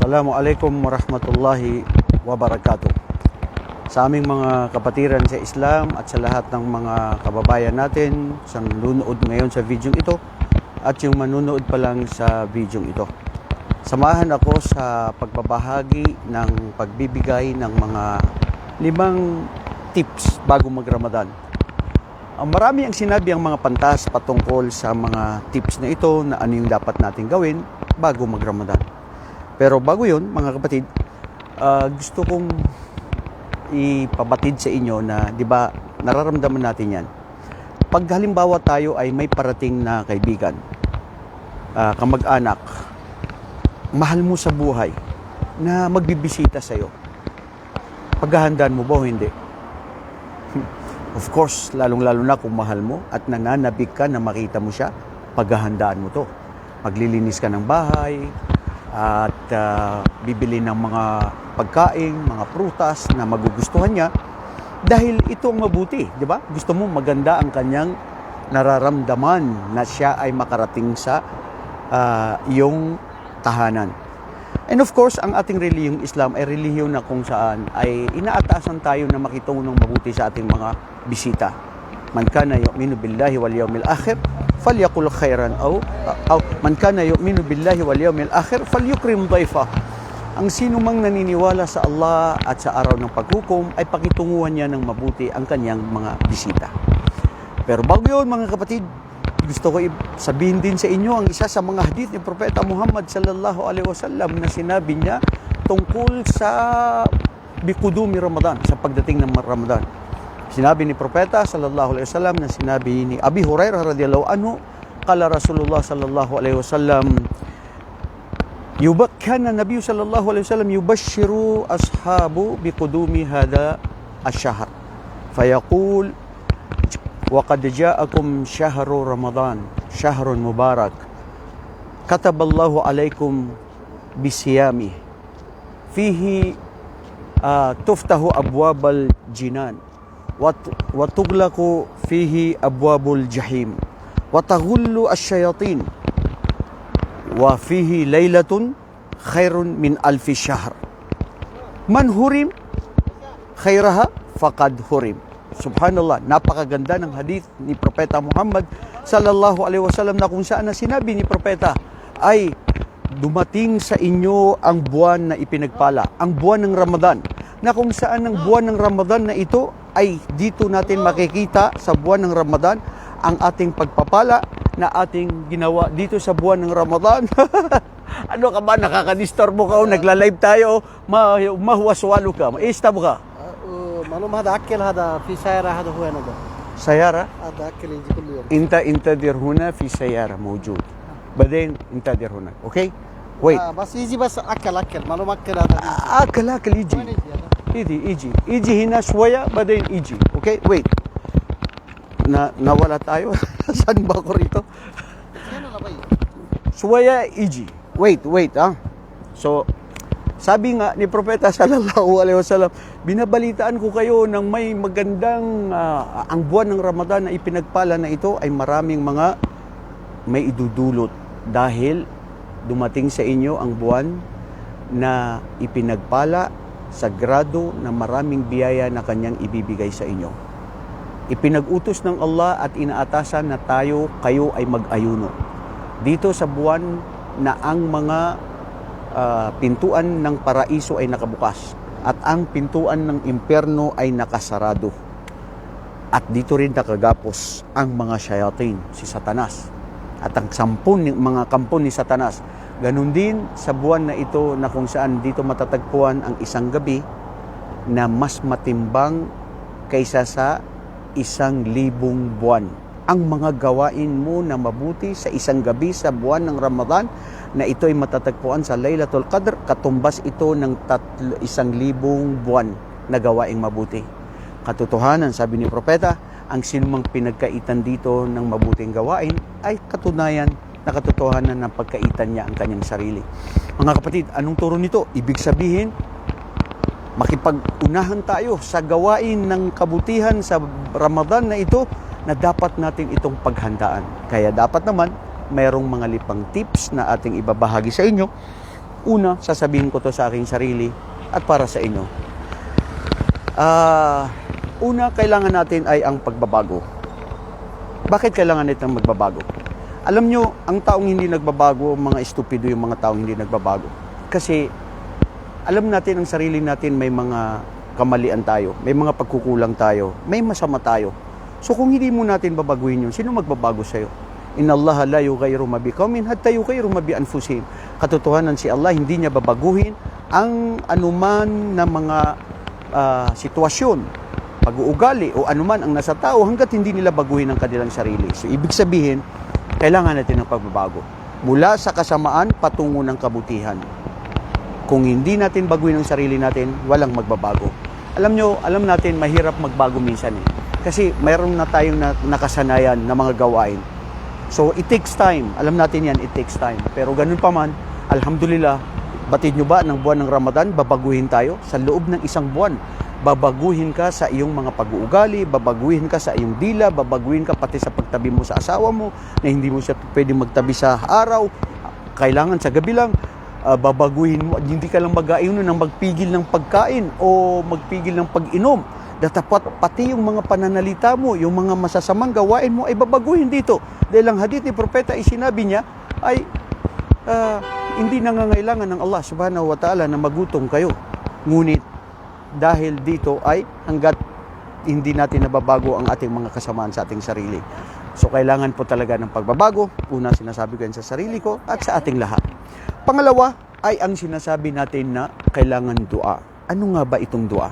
Assalamualaikum warahmatullahi wabarakatuh. Sa aming mga kapatiran sa Islam at sa lahat ng mga kababayan natin sa nanonood ngayon sa video ito at yung manunood pa lang sa video ito. Samahan ako sa pagbabahagi ng pagbibigay ng mga 5 tips bago mag-Ramadan. Marami ang sinabi ang mga pantas patungkol sa mga tips na ito na ano yung dapat natin gawin bago mag-Ramadan. Pero bago yun, mga kapatid, gusto kong ipabatid sa inyo na, di ba, nararamdaman natin yan. Pag halimbawa tayo ay may parating na kaibigan, kamag-anak, mahal mo sa buhay, na magbibisita sa iyo, paghahandaan mo ba o hindi? Of course, lalong-lalo na kung mahal mo at nananabik ka na makita mo siya, paghahandaan mo to. Maglilinis ka ng bahay, at bibili ng mga pagkain, mga prutas na magugustuhan niya dahil ito ang mabuti, di ba? Gusto mo maganda ang kanyang nararamdaman na siya ay makarating sa iyong tahanan. And of course, ang ating relihiyong Islam ay relihiyon na kung saan ay inaatasan tayo na makitungo ng mabuti sa ating mga bisita. Man kana yu'minu billahi wal yawmil akhir falyaqul khairan aw man kana yu'minu billahi wal yawmil akhir falyukrim dhayfa. Ang sino mang naniniwala sa Allah at sa araw ng paghukom ay pakitunguhan niya ng mabuti ang kanyang mga bisita. Pero bago yun, mga kapatid, gusto ko sabihin din sa inyo ang isa sa mga hadith ni Propeta Muhammad sallallahu alaihi wasallam na sinabi niya tungkol sa biqudumi Ramadan, sa pagdating ng Ramadan. Sinabi ni Propeta sallallahu alaihi wasallam na sinabi ni Abi Hurairah radhiyallahu anhu, qala Rasulullah sallallahu alaihi wasallam, kana Nabi sallallahu alaihi wasallam yubashshiru ashabu biqudumi hadha ash-shahr. Fayaqul wa qad ja'akum shahru Ramadan, shahrun mubarak. Kataballahu alaikum bisiyami. Fihi tuftahu abwabal jinan. Watuglaku fihi abwabul jahim watagullu asyayatin wa fihi laylatun khairun min alfi syahr man hurim khairaha faqad hurim. Subhanallah, napakaganda ng hadith ni Propeta Muhammad sallallahu alaihi wasallam na kung saan na sinabi ni Propeta ay dumating sa inyo ang buwan na ipinagpala, ang buwan ng Ramadan, na kung saan ang buwan ng Ramadan na ito ay dito natin makikita sa buwan ng Ramadan ang ating pagpapala na ating ginawa dito sa buwan ng Ramadan. Ano ka ba? Nakakadisturbo ka o nagla-live tayo, mahuwaswalo ka, maistab ka. معلوم هذا أكل هذا في سيارة هذا هو أنا ده سيارة؟ هذا أكل يجي كل يوم. أنت انتظر هنا في سيارة موجود. بعدين انتظر هنا، أوكي؟ ويت. بس يجي بس أكل معلوم أكل هذا. أكل يجي. وين يجي هذا؟ يجي هنا شوية بعدين يجي، أوكي؟ ويت. nawala tayo. Saan ba ako rito? Shwaya يجي. Wait, So, sabi nga ni Propeta sallallahu alaihi wasallam, binabalitaan ko kayo ng may magandang ang buwan ng Ramadan na ipinagpala na ito ay maraming mga may idudulot dahil dumating sa inyo ang buwan na ipinagpala, sagrado, na maraming biyaya na kanyang ibibigay sa inyo. Ipinag-utos ng Allah at inaatasan na kayo ay mag-ayuno dito sa buwan na ang mga pintuan ng paraiso ay nakabukas at ang pintuan ng impyerno ay nakasarado. At dito rin nakagapos ang mga shayatin, si Satanas, at ang mga kampon ni Satanas. Ganun din sa buwan na ito na kung saan dito matatagpuan ang isang gabi na mas matimbang kaysa sa 1,000 buwan. Ang mga gawain mo na mabuti sa isang gabi sa buwan ng Ramadan na ito ay matatagpuan sa Laylatul Qadr, katumbas ito ng 1,000 buwan na gawaing mabuti. Katotohanan, sabi ni Propeta, ang sinumang pinagkaitan dito ng mabuting gawain ay katunayan na katotohanan ng pagkaitan niya ang kanyang sarili. Mga kapatid, anong turo nito? Ibig sabihin, makipag-unahan tayo sa gawain ng kabutihan sa Ramadan na ito na dapat natin itong paghandaan. Kaya dapat naman mayroong mga lipang tips na ating ibabahagi sa inyo Una, sasabihin ko to sa aking sarili at para sa inyo. Una, kailangan natin ay ang pagbabago. Bakit kailangan natin magbabago? Alam nyo, ang taong hindi nagbabago, mga estupido yung mga taong hindi nagbabago. Kasi alam natin ang sarili natin, may mga kamalian tayo, may mga pagkukulang tayo, may masama tayo. So kung hindi mo natin babaguhin yun, sino magbabago sa'yo? Inna Allah la yughayyiru ma biqaumin hatta yughayyiru ma bi anfusihim. Katotohanan, si Allah hindi niya babaguhin ang anuman na mga sitwasyon, pag-uugali o anuman ang nasa tao hanggat hindi nila baguhin ang kanilang sarili. So ibig sabihin, kailangan natin ng pagbabago. Mula sa kasamaan patungo ng kabutihan. Kung hindi natin baguhin ang sarili natin, walang magbabago. Alam natin, mahirap magbago minsan eh. Kasi mayroon na tayong nakasanayan na mga gawain. So, it takes time. Alam natin yan, it takes time. Pero ganun pa man, alhamdulillah, batid nyo ba ng buwan ng Ramadan, babaguhin tayo sa loob ng isang buwan. Babaguhin ka sa iyong mga pag-uugali, babaguhin ka sa iyong dila, babaguhin ka pati sa pagtabi mo sa asawa mo, na hindi mo siya pwedeng magtabi sa araw, kailangan sa gabi lang, babaguhin mo, hindi ka lang mag-ainom ng magpigil ng pagkain o magpigil ng pag-inom. Dapat pati yung mga pananalita mo, yung mga masasamang gawain mo ay babaguhin dito. Dahil ang hadith ni Propeta ay sinabi niya ay hindi nangangailangan ng Allah subhanahu wa ta'ala na magutom kayo. Ngunit dahil dito ay hanggat hindi natin nababago ang ating mga kasamaan sa ating sarili. So kailangan po talaga ng pagbabago. Una, sinasabi ko yan sa sarili ko at sa ating lahat. Pangalawa ay ang sinasabi natin na kailangan dua. Ano nga ba itong dua?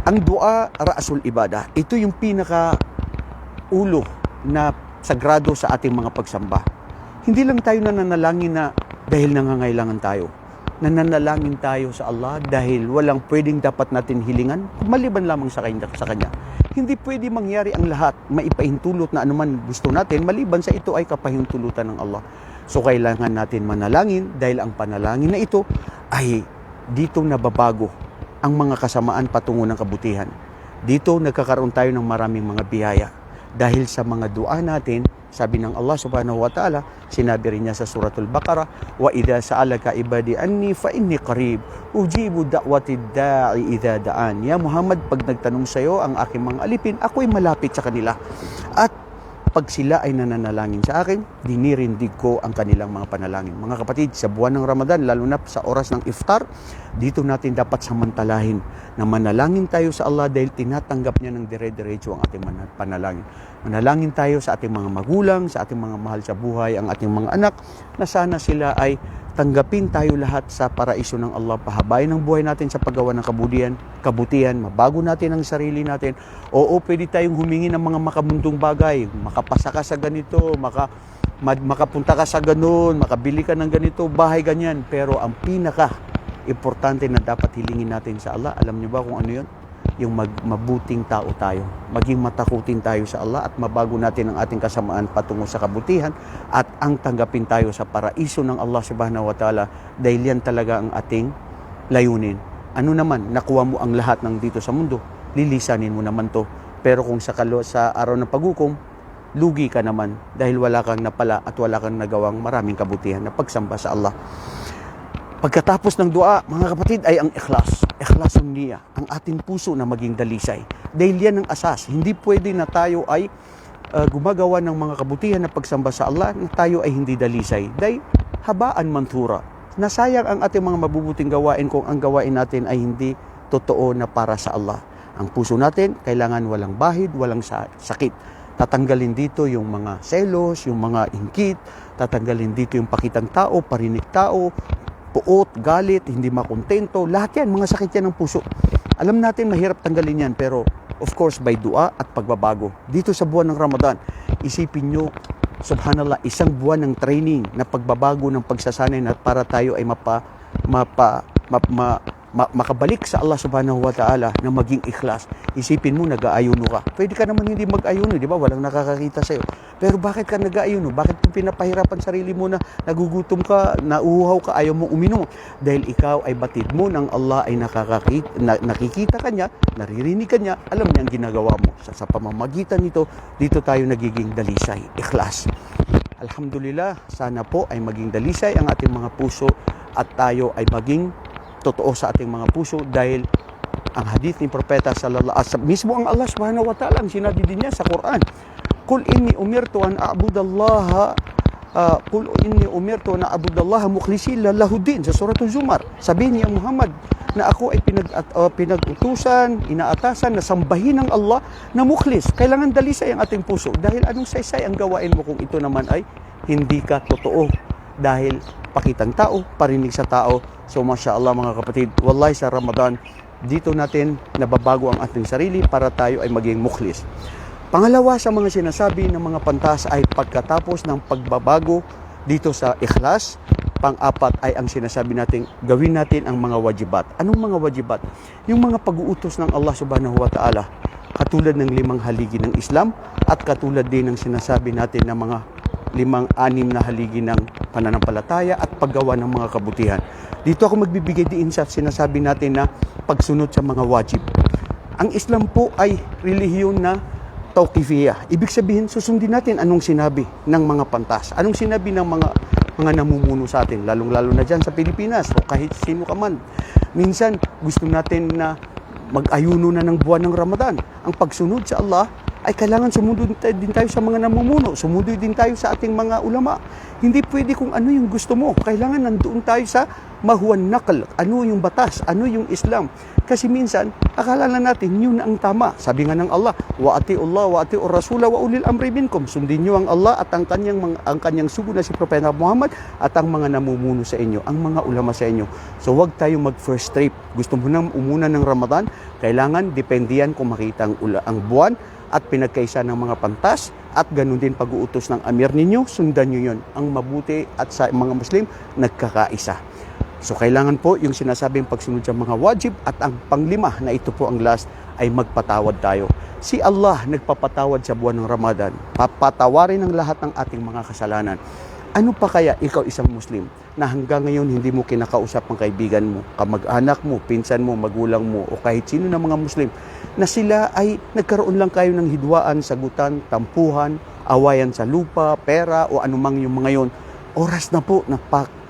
Ang dua, ra'sul ibadah. Ito yung pinaka-ulo na sagrado sa ating mga pagsamba. Hindi lang tayo nananalangin na dahil nangangailangan tayo. Nananalangin tayo sa Allah dahil walang pwedeng dapat natin hilingan maliban lamang sa Kanya. Hindi pwede mangyari ang lahat, maipahintulot na anuman gusto natin maliban sa ito ay kapahintulutan ng Allah. So kailangan natin manalangin dahil ang panalangin na ito ay dito nababago ang mga kasamaan patungo ng kabutihan. Dito nagkakaroon tayo ng maraming mga biyaya. Dahil sa mga dua natin, sabi ng Allah subhanahu wa ta'ala, sinabi rin niya sa suratul Baqarah, wa idha sa'alaka ibadi anni fa inni qarib, ujibu da'watid da'i idha da'an. Ya Muhammad, pag nagtanong sa iyo ang aking mga alipin, ako'y malapit sa kanila. At pag sila ay nananalangin sa akin, dinirindig ko ang kanilang mga panalangin. Mga kapatid, sa buwan ng Ramadan, lalo na sa oras ng iftar, dito natin dapat samantalahin na manalangin tayo sa Allah dahil tinatanggap niya ng dire-diretso ang ating panalangin. Manalangin tayo sa ating mga magulang, sa ating mga mahal sa buhay, ang ating mga anak, na sana sila ay tanggapin tayo lahat sa paraiso ng Allah. Pahabayin ang buhay natin sa paggawa ng kabutihan, mabago natin ang sarili natin. Oo, pwede tayong humingi ng mga makamundong bagay, makapasa ka sa ganito, makapunta ka sa ganun, makabili ka ng ganito, bahay ganyan. Pero ang pinaka-importante na dapat hilingin natin sa Allah, alam niyo ba kung ano yun? Yung mabuting tao tayo, maging matakutin tayo sa Allah at mabago natin ang ating kasamaan patungo sa kabutihan at ang tanggapin tayo sa paraiso ng Allah subhanahu wa ta'ala dahil yan talaga ang ating layunin. Ano naman, nakuha mo ang lahat ng dito sa mundo, lilisanin mo naman to. Pero kung sa araw ng paghukom, lugi ka naman dahil wala kang napala at wala kang nagawang maraming kabutihan na pagsamba sa Allah. Pagkatapos ng dua, mga kapatid, ay ang ikhlas. Ikhlasun niya, ang ating puso na maging dalisay. Dahil yan ang asas. Hindi pwede na tayo ay gumagawa ng mga kabutihan na pagsamba sa Allah na tayo ay hindi dalisay. Dahil habaan manthura. Nasayang ang ating mga mabubuting gawain kung ang gawain natin ay hindi totoo na para sa Allah. Ang puso natin, kailangan walang bahid, walang sakit. Tatanggalin dito yung mga selos, yung mga inggit, tatanggalin dito yung pakitang tao, parinig tao, puot, galit, hindi makontento, lahat yan, mga sakit yan ng puso. Alam natin mahirap tanggalin yan, pero of course by dua at pagbabago. Dito sa buwan ng Ramadan, isipin nyo, subhanallah, isang buwan ng training na pagbabago ng pagsasanay na para tayo ay makabalik sa Allah subhanahu wa ta'ala na maging ikhlas. Isipin mo, nag-aayuno ka. Pwede ka naman hindi mag-ayuno, di ba? Walang nakakakita sa'yo. Pero bakit ka nag-aayuno? Bakit pinapahirapan sarili mo na nagugutom ka, nauuhaw ka, ayaw mo uminom? Dahil ikaw ay batid mo ng Allah ay nakikita ka niya, naririnig ka niya, alam niya ang ginagawa mo. Sa pamamagitan nito, dito tayo nagiging dalisay, ikhlas. Alhamdulillah, sana po ay maging dalisay ang ating mga puso at tayo ay maging totoo sa ating mga puso dahil ang hadith ni Propeta sallallahu alaihi wasallam, mismo ang Allah subhanahu wa ta'ala, ang sinabi din niya sa Quran, Qul inni umirtu an a'budallaha mukhlishin lahuddin, sa suratul Zumar. Sabihin niya Muhammad na ako ay pinag-utusan, inaatasan na sambahin ng Allah na mukhlis. Kailangan dalisay ang ating puso dahil anong saysay ang gawain mo kung ito naman ay hindi ka totoo dahil pakitang tao, parinig sa tao. So mashallah mga kapatid, wallahi sa Ramadan dito natin nababago ang ating sarili para tayo ay maging mukhlis. Pangalawa sa mga sinasabi ng mga pantas ay pagkatapos ng pagbabago dito sa ikhlas. Pang-apat ay ang sinasabi natin, gawin natin ang mga wajibat. Anong mga wajibat? Yung mga pag-uutos ng Allah subhanahu wa ta'ala, katulad ng 5 haligi ng Islam at katulad din ng sinasabi natin ng mga 5-6 na haligi ng pananampalataya at paggawa ng mga kabutihan. Dito ako magbibigay din sa sinasabi natin na pagsunod sa mga wajib. Ang Islam po ay relihiyon na tawqifiyah. Ibig sabihin, susundin natin anong sinabi ng mga pantas. Anong sinabi ng mga namumuno sa atin, lalong-lalo na dyan sa Pilipinas o kahit sino ka man. Minsan, gusto natin na mag-ayuno na ng buwan ng Ramadan. Ang pagsunod sa Allah ay kailangan sumunod din tayo sa mga namumuno. Sumunod din tayo sa ating mga ulama. Hindi pwede kung ano yung gusto mo. Kailangan nandoon tayo sa mahuwan nakal. Ano yung batas? Ano yung Islam? Kasi minsan, akala na natin yun ang tama. Sabi nga ng Allah, wa ati'ullah wa ati'ur rasula wa ulil amri minkum. Sundin niyo ang Allah at ang kanyang sugo na si Propeta Muhammad at ang mga namumuno sa inyo, ang mga ulama sa inyo. So wag tayo mag first trip. Gusto mo nang umuna ng Ramadan, kailangan dependiyan kung makita ang buwan at pinagkaisa ng mga pantas at ganun din pag-uutos ng amir ninyo, sundan nyo yun. Ang mabuti at sa mga Muslim, nagkakaisa. So kailangan po yung sinasabing pagsunod sa mga wajib at ang panglima na ito po ang last ay magpatawad tayo. Si Allah nagpapatawad sa buwan ng Ramadan. Papatawarin ang lahat ng ating mga kasalanan. Ano pa kaya ikaw isang Muslim na hanggang ngayon hindi mo kinakausap ang kaibigan mo, kamag-anak mo, pinsan mo, magulang mo o kahit sino na mga Muslim na sila ay nagkaroon lang kayo ng hidwaan, sagutan, tampuhan, awayan sa lupa, pera o anumang yung mga yon. Oras na po na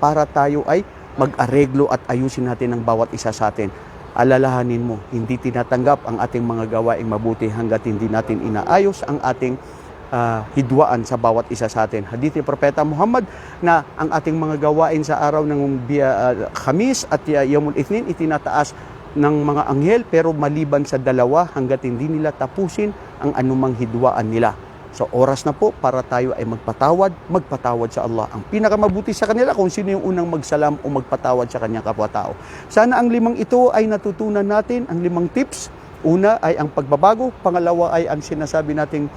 para tayo ay mag-areglo at ayusin natin ang bawat isa sa atin. Alalahanin mo, hindi tinatanggap ang ating mga gawaing mabuti hanggat hindi natin inaayos ang ating hidwaan sa bawat isa sa atin. Hadith ni Propeta Muhammad na ang ating mga gawain sa araw ng Khamis at Yawmul Ithnin itinataas ng mga anghel pero maliban sa 2 hanggat hindi nila tapusin ang anumang hidwaan nila. So oras na po para tayo ay magpatawad sa Allah. Ang pinakamabuti sa kanila kung sino yung unang magsalam o magpatawad sa kanyang kapwa-tao. Sana ang 5 ito ay natutunan natin, ang 5 tips. Una ay ang pagbabago, pangalawa ay ang sinasabi nating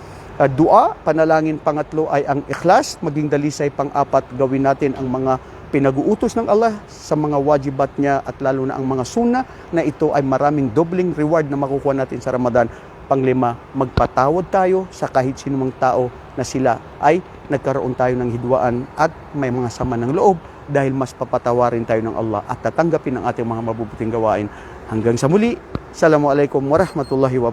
dua, panalangin, pangatlo ay ang ikhlas, maging dalisay, pang-apat gawin natin ang mga pinag-uutos ng Allah sa mga wajibat niya at lalo na ang mga sunnah na ito ay maraming dobling reward na makukuha natin sa Ramadan. Panglima, magpatawad tayo sa kahit sinumang tao na sila ay nagkaroon tayo ng hidwaan at may mga sama ng loob dahil mas papatawarin tayo ng Allah at tatanggapin ang ating mga mabubuting gawain. Hanggang sa muli, Assalamualaikum warahmatullahi wabarakatuh.